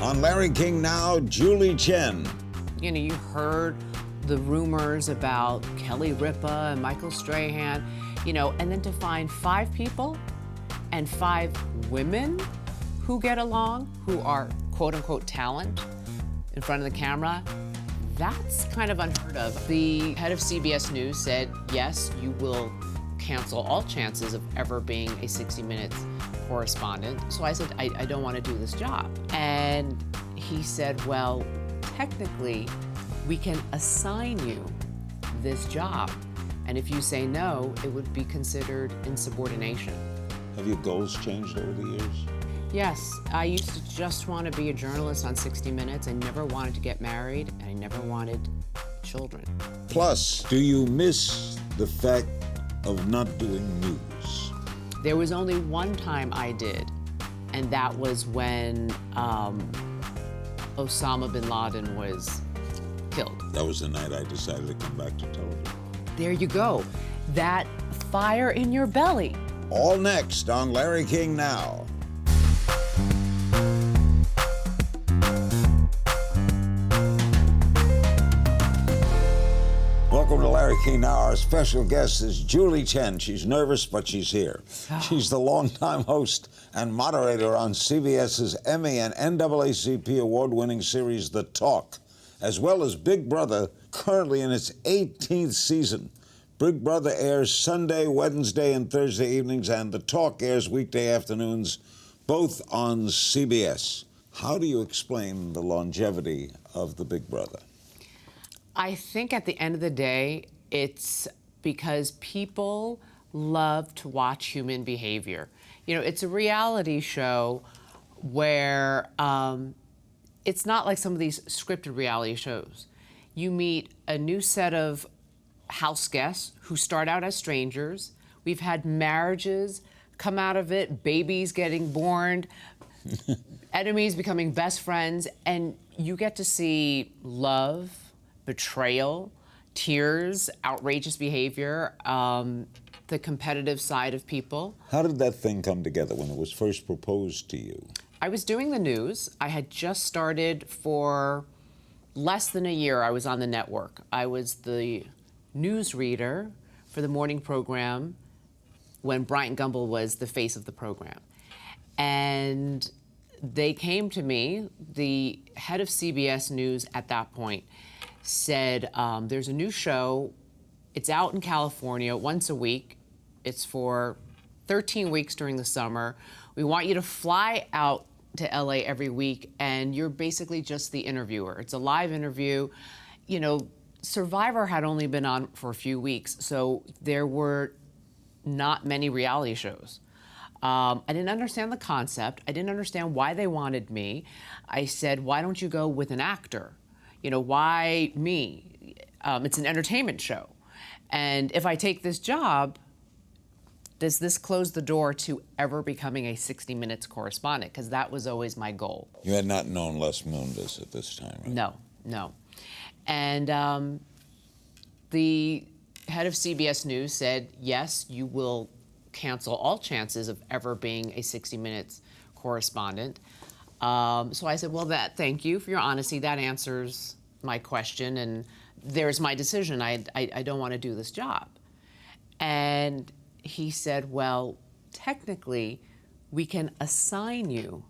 On Larry King Now, Julie Chen. You know, you heard the rumors about Kelly Ripa and Michael Strahan, you know, and then to find 5 people and 5 women who get along, who are quote-unquote talent in front of the camera, that's kind of unheard of. The head of CBS News said, yes, you will cancel all chances of ever being a 60 Minutes correspondent. So I said, I don't want to do this job. And he said, well, technically, we can assign you this job. And if you say no, it would be considered insubordination. Have your goals changed over the years? Yes, I used to just want to be a journalist on 60 Minutes. I never wanted to get married, and I never wanted children. Plus, do you miss the fact of not doing news? There was only one time I did, and that was when Osama bin Laden was killed. That was the night I decided to come back to television. There you go. That fire in your belly. All next on Larry King Now. Welcome to Larry King Now. Our special guest is Julie Chen. She's nervous, but she's here. She's the longtime host and moderator on CBS's Emmy and NAACP award-winning series, The Talk, as well as Big Brother, currently in its 18th season. Big Brother airs Sunday, Wednesday, and Thursday evenings, and The Talk airs weekday afternoons, both on CBS. How do you explain the longevity of the Big Brother? I think at the end of the day, it's because people love to watch human behavior. You know, it's a reality show where it's not like some of these scripted reality shows. You meet a new set of house guests who start out as strangers. We've had marriages come out of it, babies getting born, enemies becoming best friends, and you get to see love, betrayal, tears, outrageous behavior, the competitive side of people. How did that thing come together when it was first proposed to you? I was doing the news. I had just started for less than a year. I was on the network. I was the news reader for the morning program when Bryant Gumbel was the face of the program. And they came to me, the head of CBS News at that point, said, there's a new show. It's out in California once a week. It's for 13 weeks during the summer. We want you to fly out to LA every week, and you're basically just the interviewer. It's a live interview. You know, Survivor had only been on for a few weeks, so there were not many reality shows. I didn't understand the concept. I didn't understand why they wanted me. I said, why don't you go with an actor? You know, why me? It's an entertainment show. And if I take this job, does this close the door to ever becoming a 60 Minutes correspondent? Because that was always my goal. You had not known Les Moonves at this time, right? No, no. And the head of CBS News said, yes, you will cancel all chances of ever being a 60 Minutes correspondent. So I said, well, thank you for your honesty. That answers my question, and there's my decision. I don't want to do this job. And he said, well, technically, we can assign you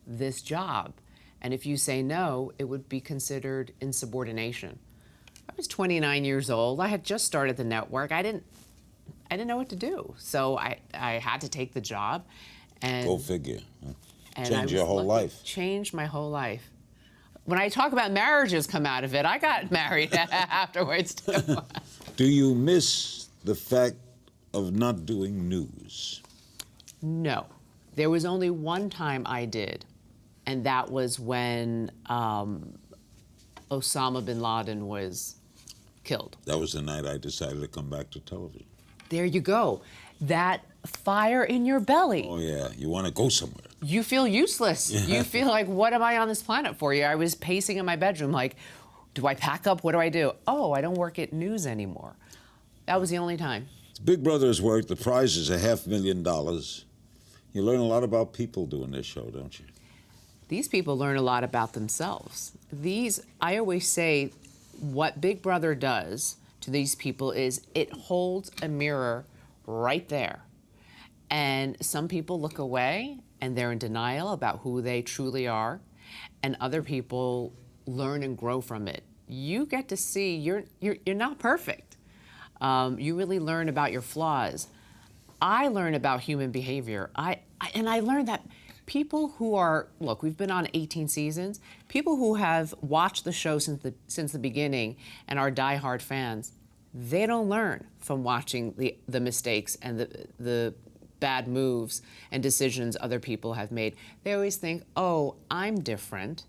this job. And if you say no, it would be considered insubordination. I was 29 years old. I had just started the network. I didn't know what to do. So I had to take the job. And go figure. and Change your whole life. Changed my whole life. When I talk about marriages come out of it, I got married afterwards, too. Do you miss the fact of not doing news? No. There was only one time I did, and that was when Osama bin Laden was killed. That was the night I decided to come back to television. There you go. That fire in your belly. Oh, yeah. You want to go somewhere. You feel useless. Yeah. You feel like, what am I on this planet for? I was pacing in my bedroom like, do I pack up? What do I do? Oh, I don't work at news anymore. That was the only time. Big Brother's work, the prize is $500,000. You learn a lot about people doing this show, don't you? these people learn a lot about themselves. I always say, what Big Brother does to these people is it holds a mirror right there. And some people look away and they're in denial about who they truly are, and other people learn and grow from it. You get to see you're not perfect. You really learn about your flaws. I learn about human behavior. I learned that people who are, look, we've been on 18 seasons, people who have watched the show since the beginning and are diehard fans, they don't learn from watching the mistakes and the bad moves and decisions other people have made. They always think, oh, I'm different.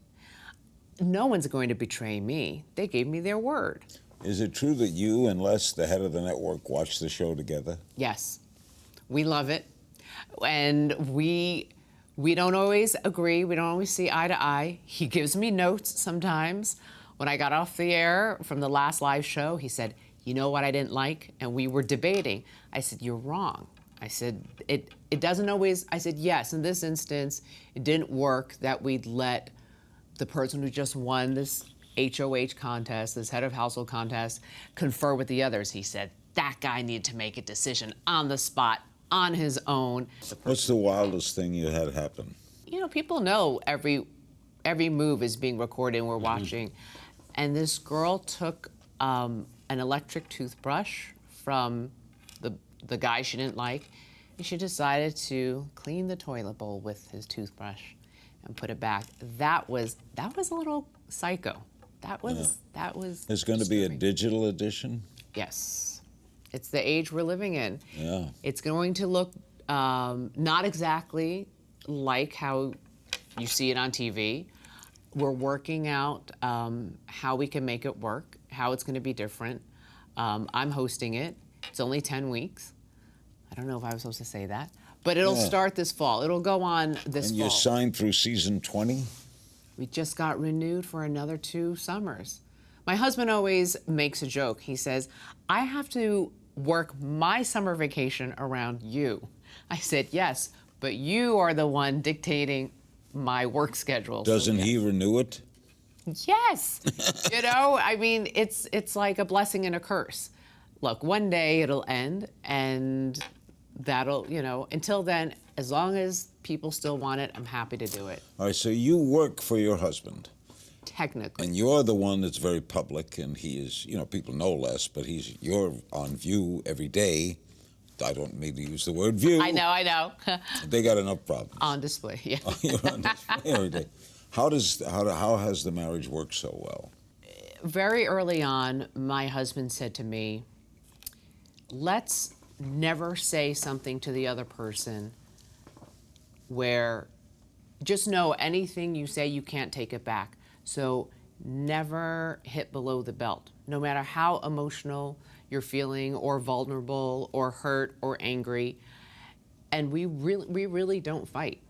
No one's going to betray me. They gave me their word. Is it true that you and Les, the head of the network, watch the show together? Yes. We love it. And we don't always agree. We don't always see eye to eye. He gives me notes sometimes. When I got off the air from the last live show, he said, you know what I didn't like? And we were debating. I said, you're wrong. I said, it doesn't always, I said, yes, in this instance, it didn't work that we'd let the person who just won this HOH contest, this head of household contest, confer with the others. He said, that guy needed to make a decision on the spot, on his own. What's the wildest thing you had happen? You know, people know every move is being recorded and we're watching. And this girl took an electric toothbrush from the guy she didn't like, and she decided to clean the toilet bowl with his toothbrush and put it back. That was a little psycho. That was There's going to be a digital edition? Yes. It's the age we're living in. Yeah. It's going to look not exactly like how you see it on TV. We're working out how we can make it work, how it's going to be different. I'm hosting it. It's only 10 weeks. I don't know if I was supposed to say that, but it'll start this fall. It'll go on this fall. And you're signed through season 20? We just got renewed for another 2 summers. My husband always makes a joke. He says, I have to work my summer vacation around you. I said, yes, but you are the one dictating my work schedule. Doesn't he renew it? Yes. You know, I mean, it's like a blessing and a curse. Look, one day it'll end, and that'll, you know, until then, as long as people still want it, I'm happy to do it. All right, so you work for your husband. Technically. And you're the one that's very public, and he is, you know, people know Les, but you're on view every day. I don't mean to use the word view. I know. They got enough problems. On display, yeah. You're on display every day. How has the marriage worked so well? Very early on, my husband said to me, let's never say something to the other person where just know anything you say, you can't take it back. So never hit below the belt, no matter how emotional you're feeling or vulnerable or hurt or angry. And we really don't fight.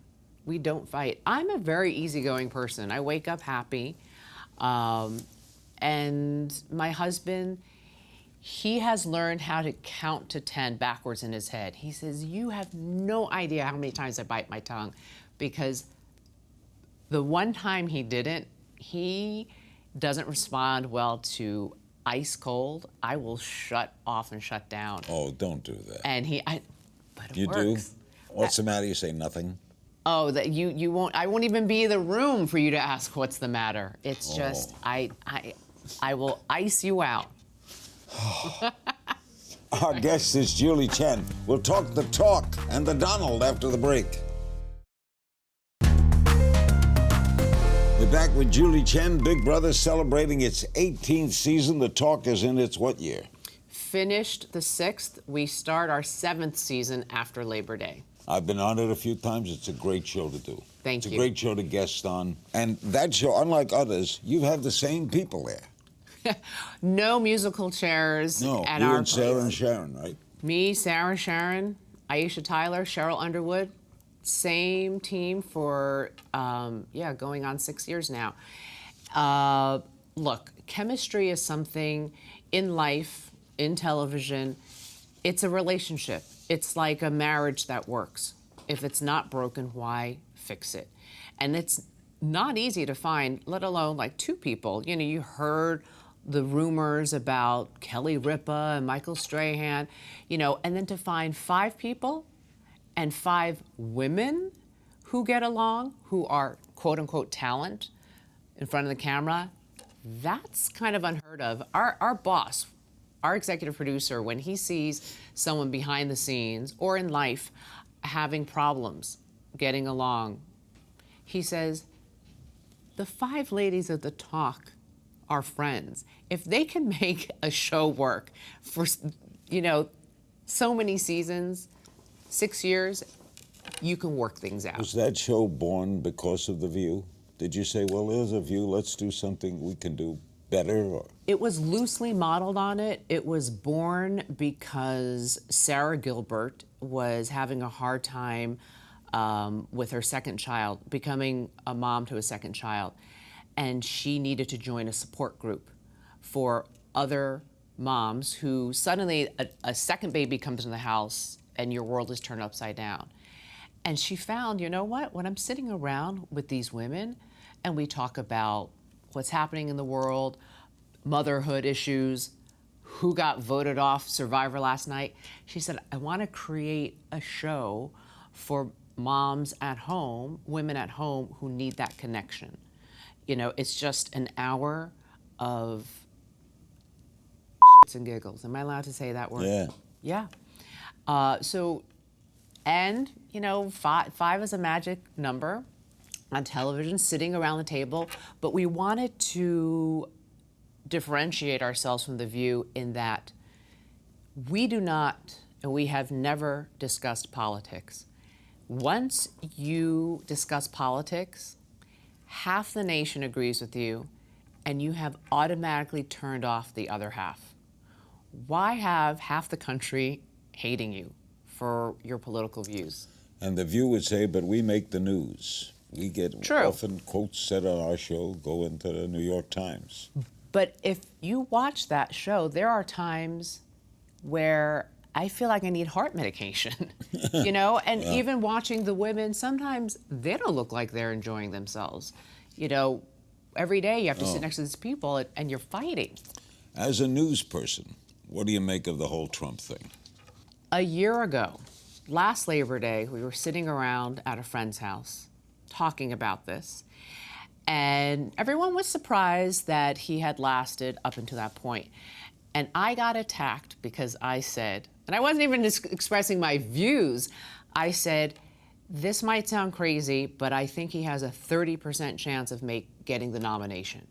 We don't fight. I'm a very easygoing person. I wake up happy. And my husband, he has learned how to count to 10 backwards in his head. He says, you have no idea how many times I bite my tongue, because the one time he didn't, he doesn't respond well to ice cold. I will shut off and shut down. Oh, don't do that. And but it you works. do? What's the matter? You say nothing? Oh, that you won't. I won't even be in the room for you to ask what's the matter. It's just I will ice you out. Our guest is Julie Chen. We'll talk the talk and the Donald after the break. We're back with Julie Chen. Big Brother celebrating its 18th season. The talk is in its what year? Finished the 6th. We start our 7th season after Labor Day. I've been on it a few times. It's a great show to do. Thank you. It's a great show to guest on. And that show, unlike others, you have the same people there. No musical chairs. No, at you our and Sarah place. and Sharon, right? Me, Sarah, Sharon, Aisha Tyler, Cheryl Underwood. Same team for, going on 6 years now. Look, chemistry is something in life, in television. It's a relationship. It's like a marriage that works. If it's not broken, why fix it? And it's not easy to find, let alone like two people. You know, you heard the rumors about Kelly Ripa and Michael Strahan, you know, and then to find 5 people and 5 women who get along, who are quote unquote talent in front of the camera, that's kind of unheard of. Our boss, our executive producer, when he sees someone behind the scenes or in life having problems getting along, he says, the 5 ladies at the talk are friends. If they can make a show work for, you know, so many seasons, 6 years, you can work things out. Was that show born because of The View? Did you say, well, there's a View, let's do something we can do better? Or? It was loosely modeled on it. It was born because Sarah Gilbert was having a hard time with her second child, becoming a mom to a second child. And she needed to join a support group for other moms who suddenly a second baby comes in the house and your world is turned upside down. And she found, you know what, when I'm sitting around with these women and we talk about what's happening in the world, motherhood issues, who got voted off Survivor last night, she said, I want to create a show for moms at home, women at home who need that connection. You know, it's just an hour of shits and giggles. Am I allowed to say that word? Yeah. Yeah. And, you know, five is a magic number on television, sitting around the table. But we wanted to differentiate ourselves from The View in that we do not, and we have never discussed politics. Once you discuss politics, half the nation agrees with you, and you have automatically turned off the other half. Why have half the country hating you for your political views? And The View would say, but we make the news. We get often quotes said on our show go into the New York Times. But if you watch that show, there are times where I feel like I need heart medication, you know? And even watching the women, sometimes they don't look like they're enjoying themselves. You know, every day you have to sit next to these people and you're fighting. As a news person, what do you make of the whole Trump thing? A year ago, last Labor Day, we were sitting around at a friend's house talking about this. And everyone was surprised that he had lasted up until that point. And I got attacked because I said, and I wasn't even expressing my views, I said, this might sound crazy, but I think he has a 30% chance of getting the nomination.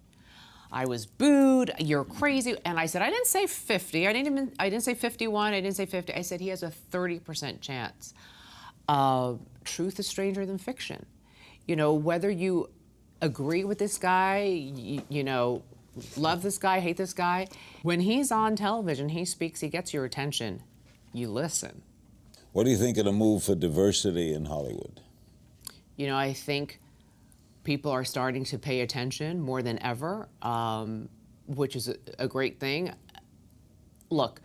I was booed, you're crazy. And I said, I didn't say 50, I didn't say 51, I didn't say 50. I said he has a 30% chance. Truth is stranger than fiction. You know, whether you agree with this guy, you know, love this guy, hate this guy, when he's on television, he speaks, he gets your attention, you listen. What do you think of the move for diversity in Hollywood? You know, I think people are starting to pay attention more than ever, which is a great thing. Look,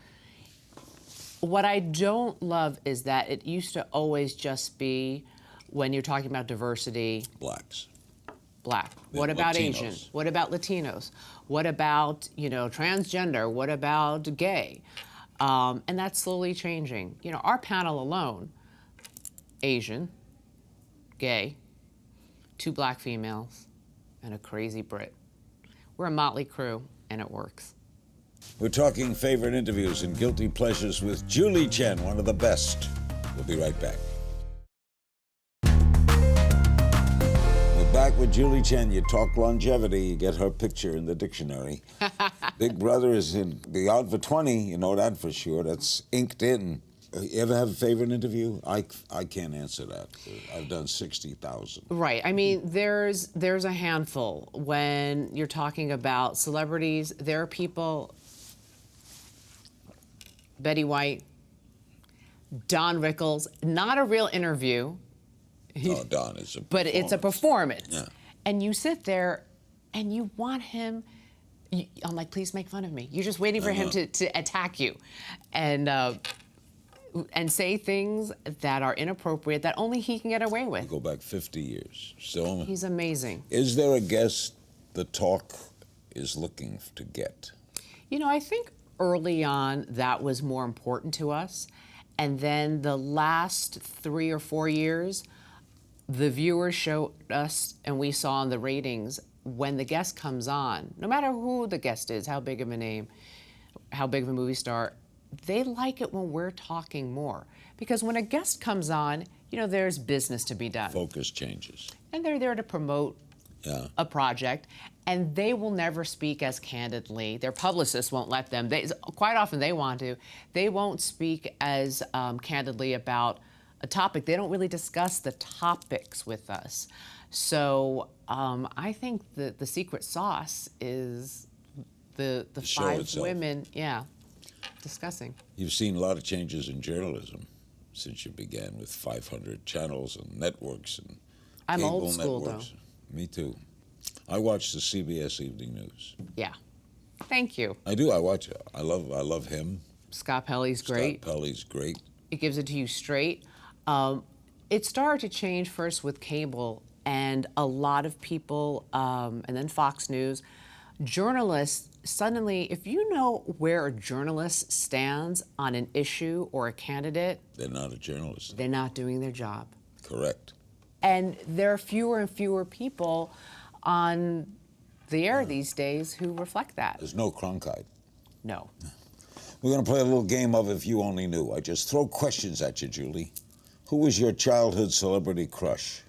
what I don't love is that it used to always just be, when you're talking about diversity, Blacks. Black. Then What about Latinos. Asian? What about Latinos? What about, you know, transgender? What about gay? And that's slowly changing. You know, our panel alone, Asian, gay, 2 black females, and a crazy Brit. We're a motley crew, and it works. We're talking favorite interviews and guilty pleasures with Julie Chen, one of the best. We'll be right back. Back with Julie Chen. You talk longevity, you get her picture in the dictionary. Big Brother is in the Out for 20, you know that for sure. That's inked in. You ever have a favorite interview? I can't answer that. I've done 60,000. Right. I mean, there's a handful. When you're talking about celebrities, there are people, Betty White, Don Rickles, not a real interview. Oh, Don is a performance. But it's a performance. Yeah. And you sit there and you want him, I'm like, please make fun of me. You're just waiting for him to attack you. And and say things that are inappropriate that only he can get away You with. go back 50 years. So, He's amazing. is there a guest the talk is looking to get? You know, I think early on that was more important to us. And then the last 3 or 4 years, the viewers showed us, and we saw in the ratings, when the guest comes on, no matter who the guest is, how big of a name, how big of a movie star, they like it when we're talking more. Because when a guest comes on, you know, there's business to be done. Focus changes. And they're there to promote Yeah. a project, and they will never speak as candidly. Their publicists won't let them. Quite often they want to. They won't speak as candidly about a topic. They don't really discuss the topics with us. So I think the secret sauce is the show 5 itself. women, discussing. You've seen a lot of changes in journalism since you began with 500 channels and networks and I'm cable old school, networks. Me too. I watch the CBS Evening News. Yeah. Thank you. I do. I watch it. I love him. Scott Pelley's great. Scott Pelley's great. It gives it to you straight. It started to change first with cable, and a lot of people, and then Fox News, journalists, suddenly, if you know where a journalist stands on an issue or a candidate, They're not a journalist. they're not doing their job. Correct. And there are fewer and fewer people on the air these days who reflect that. There's no Cronkite. No. We're going to play a little game of If You Only Knew. I just throw questions at you, Julie. Who was your childhood celebrity crush?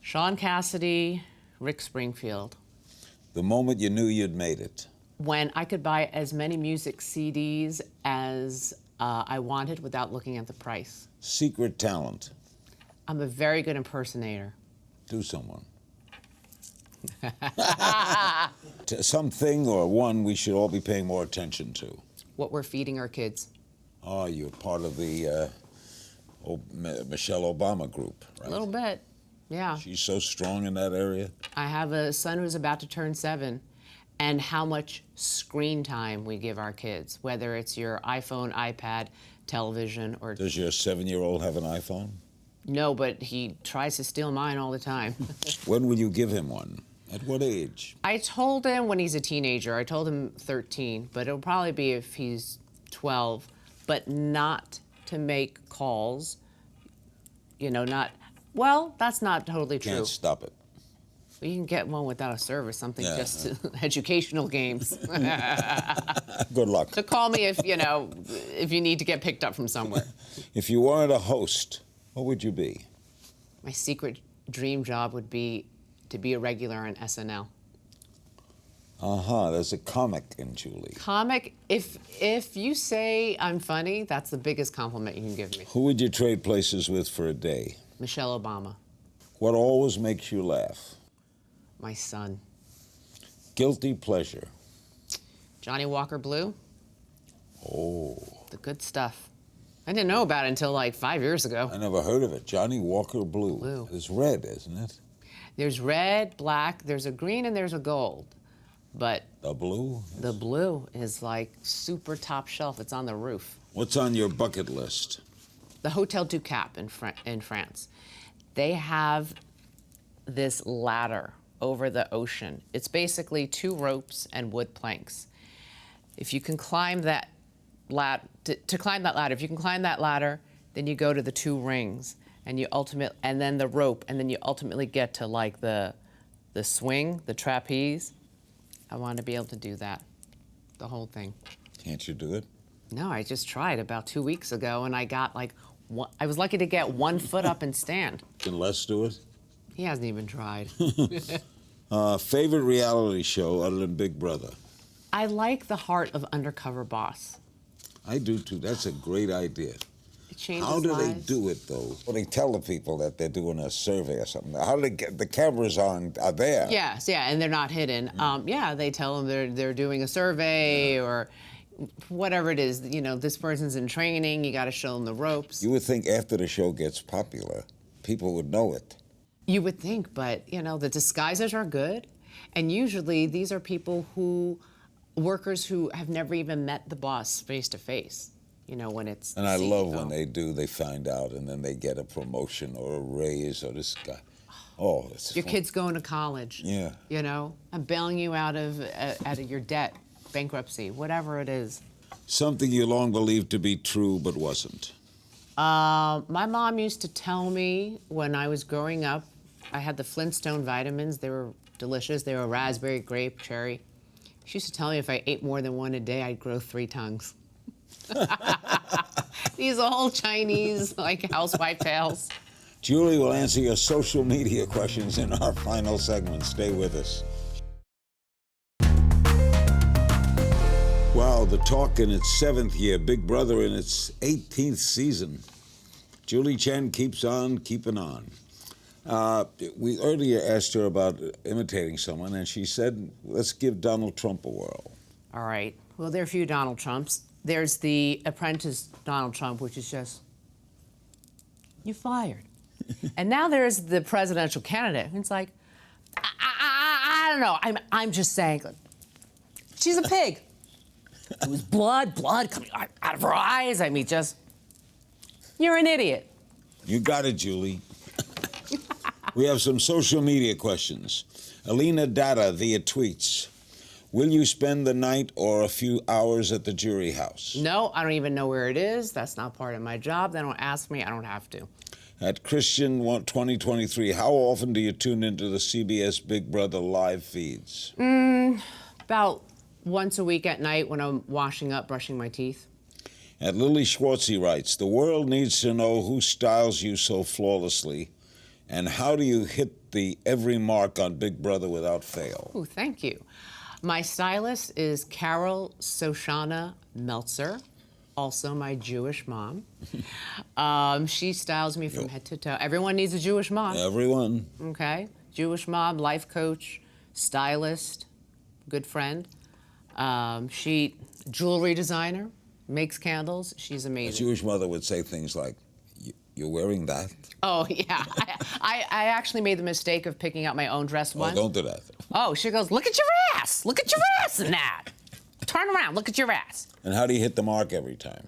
Sean Cassidy, Rick Springfield. The moment you knew you'd made it. When I could buy as many music CDs as I wanted without looking at the price. Secret talent. I'm a very good impersonator. Do someone. Something or one we should all be paying more attention to. What we're feeding our kids. Oh, you're part of the Michelle Obama group, right? A little bit, yeah. She's so strong in that area. I have a son who's about to turn 7, and how much screen time we give our kids, whether it's your iPhone, iPad, television, or... Does your 7-year-old have an iPhone? No, but he tries to steal mine all the time. When will you give him one? At what age? I told him when he's a teenager. I told him 13, but it'll probably be if he's 12, but not to make calls. You know, not... Well, that's not totally true. Can't stop it. You can get one without a service, something Yeah. just educational games. Good luck. So call me if, you know, if you need to get picked up from somewhere. If you weren't a host, what would you be? My secret dream job would be to be a regular on SNL. There's a comic in Julie. Comic, if you say I'm funny, that's the biggest compliment you can give me. Who would you trade places with for a day? Michelle Obama. What always makes you laugh? My son. Guilty pleasure. Johnny Walker Blue, Oh, the good stuff. I didn't know about it until like 5 years ago. I never heard of it. Johnny Walker Blue. Blue. It's red, isn't it? There's red, black, there's a green, and there's a gold. But The blue? the blue is like super top shelf. It's on the roof. What's on your bucket list? The Hotel du Cap in France. They have this ladder over the ocean. It's basically 2 ropes and wood planks. If you can climb that to climb that ladder, if you can climb that ladder, then you go to the 2 rings, and and then the rope, and then you ultimately get to like the swing, the trapeze. I want to be able to do that, the whole thing. Can't you do it? No, I just tried about 2 weeks ago, and I got like I was lucky to get 1 foot up and stand. Can Les do it? He hasn't even tried. Favorite reality show other than Big Brother? I like the Heart of Undercover Boss. I do too. That's a great idea. It changes How do they lives. do it, though? Well, they tell the people that they're doing a survey or something. How do they get the cameras on? Are there? Yes, yeah, and they're not hidden. Yeah, they tell them they're doing a survey or whatever it is. You know, this person's in training. You got to show them the ropes. You would think after the show gets popular, people would know it. You would think, but you know, the disguises are good, and usually these are people workers who have never even met the boss face to face. you know, when it's And I love when CEO. they do, they find out, and then they get a promotion or a raise or this guy. Oh, it's Your fun. kid's going to college. Yeah. You know, I'm bailing you out of your debt, bankruptcy, whatever it is. Something you long believed to be true but wasn't. My mom used to tell me when I was growing up, I had the Flintstone vitamins. They were delicious. They were raspberry, grape, cherry. She used to tell me if I ate more than one a day, I'd grow 3 tongues. These are all Chinese, like housewife tales. Julie will answer your social media questions in our final segment. Stay with us. Wow, The Talk in its 7th year, Big Brother in its 18th season. Julie Chen keeps on keeping on. We earlier asked her about imitating someone, and she said, let's give Donald Trump a whirl. All right. Well, there are a few Donald Trumps. There's the apprentice Donald Trump, which is just, you fired. And now there's the presidential candidate. It's like, I don't know. I'm just saying, she's a pig. It was blood coming out of her eyes. I mean, just, you're an idiot. You got it, Julie. We have some social media questions. Alina Dada via tweets. Will you spend the night or a few hours at the jury house? No, I don't even know where it is. That's not part of my job. They don't ask me. I don't have to. At Christian 2023, how often do you tune into the CBS Big Brother live feeds? About once a week at night when I'm washing up, brushing my teeth. At Lily Schwartzy writes, the world needs to know who styles you so flawlessly, and how do you hit the every mark on Big Brother without fail? Ooh, thank you. My stylist is Carol Soshana Meltzer, also my Jewish mom. She styles me from head to toe. Everyone needs a Jewish mom. Everyone. Okay? Jewish mom, life coach, stylist, good friend. She, jewelry designer, makes candles. She's A amazing. Jewish mother would say things like, you're wearing that? Oh, yeah. I actually made the mistake of picking out my own dress Oh, once. don't do that. Oh, she goes, look at your ass. Look at your ass in that. Turn around, look at your ass. And how do you hit the mark every time?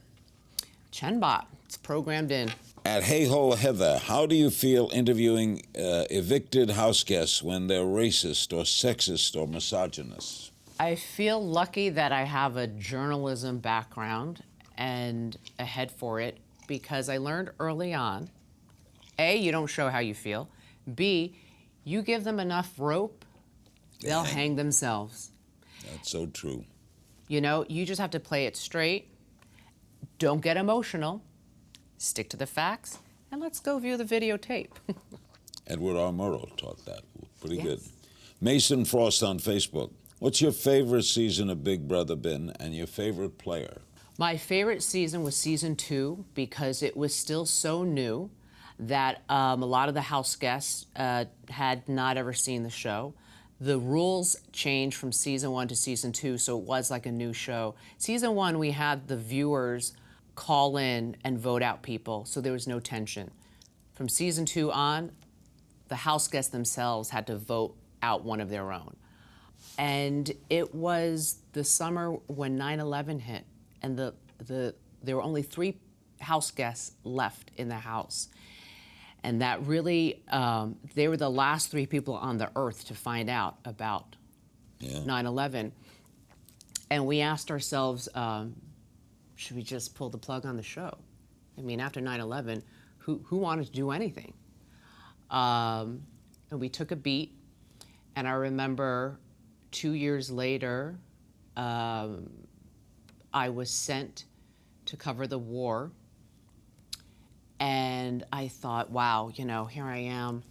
Chenbot, it's programmed in. At Hey Ho Heather, how do you feel interviewing evicted house guests when they're racist or sexist or misogynist? I feel lucky that I have a journalism background and a head for it because I learned early on, A, you don't show how you feel. B, you give them enough rope, they'll hang themselves. That's so true. You know, you just have to play it straight. Don't get emotional. Stick to the facts. And let's go view the videotape. Edward R. Murrow taught that. Pretty Yes. good. Mason Frost on Facebook. What's your favorite season of Big Brother been and your favorite player? My favorite season was season 2 because it was still so new that a lot of the house guests had not ever seen the show. The rules changed from season 1 to season 2, so it was like a new show. Season 1, we had the viewers call in and vote out people, so there was no tension. From season 2 on, the house guests themselves had to vote out one of their own. And it was the summer when 9/11 hit, and there were only 3 house guests left in the house. And that really, they were the last 3 people on the earth to find out about 9/11. And we asked ourselves, should we just pull the plug on the show? I mean, after 9/11, who wanted to do anything? And we took a beat, and I remember 2 years later, I was sent to cover the war. And I thought, wow, you know, here I am.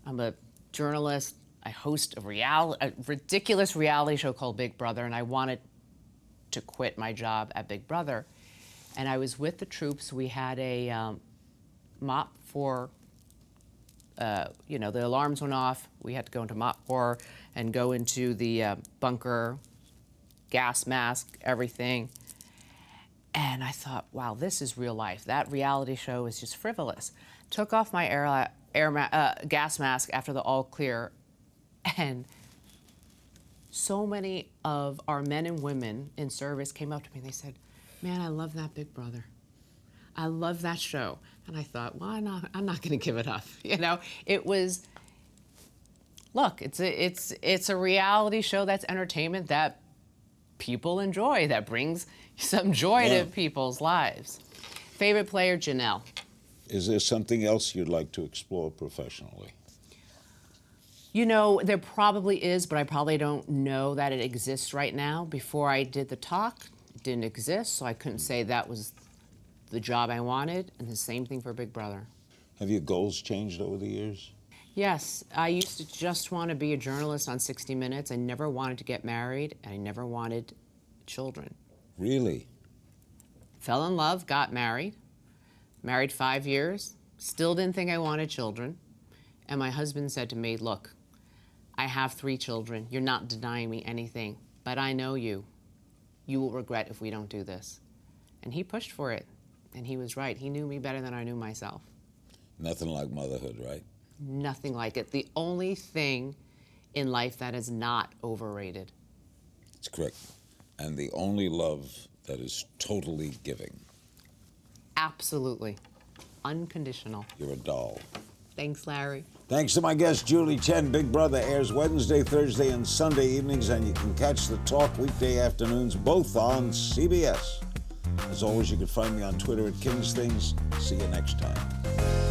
I'm a journalist. I host a ridiculous reality show called Big Brother, and I wanted to quit my job at Big Brother. And I was with the troops. We had a mop for, you know, the alarms went off. We had to go into mop corps and go into the bunker, gas mask, everything. And I thought, wow, this is real life. That reality show is just frivolous. Took off my gas mask after the all clear, and so many of our men and women in service came up to me and they said, man, I love that Big Brother. I love that show. And I thought, why not? I'm not going to give it up. You know, it was, look, it's a reality show that's entertainment that people enjoy, that brings some joy to people's lives. Favorite player, Janelle. Is there something else you'd like to explore professionally? You know, there probably is, but I probably don't know that it exists right now. Before I did the talk, it didn't exist, so I couldn't say that was the job I wanted, and the same thing for Big Brother. Have your goals changed over the years? Yes, I used to just want to be a journalist on 60 Minutes. I never wanted to get married, and I never wanted children. Really? Fell in love, got married 5 years, still didn't think I wanted children. And my husband said to me, look, I have 3 children. You're not denying me anything, but I know you. You will regret if we don't do this. And he pushed for it, and he was right. He knew me better than I knew myself. Nothing like motherhood, right? Nothing like it. The only thing in life that is not overrated. It's correct. And the only love that is totally giving. Absolutely. Unconditional. You're a doll. Thanks, Larry. Thanks to my guest, Julie Chen. Big Brother airs Wednesday, Thursday, and Sunday evenings, and you can catch the talk weekday afternoons, both on CBS. As always, you can find me on Twitter at King's Things. See you next time.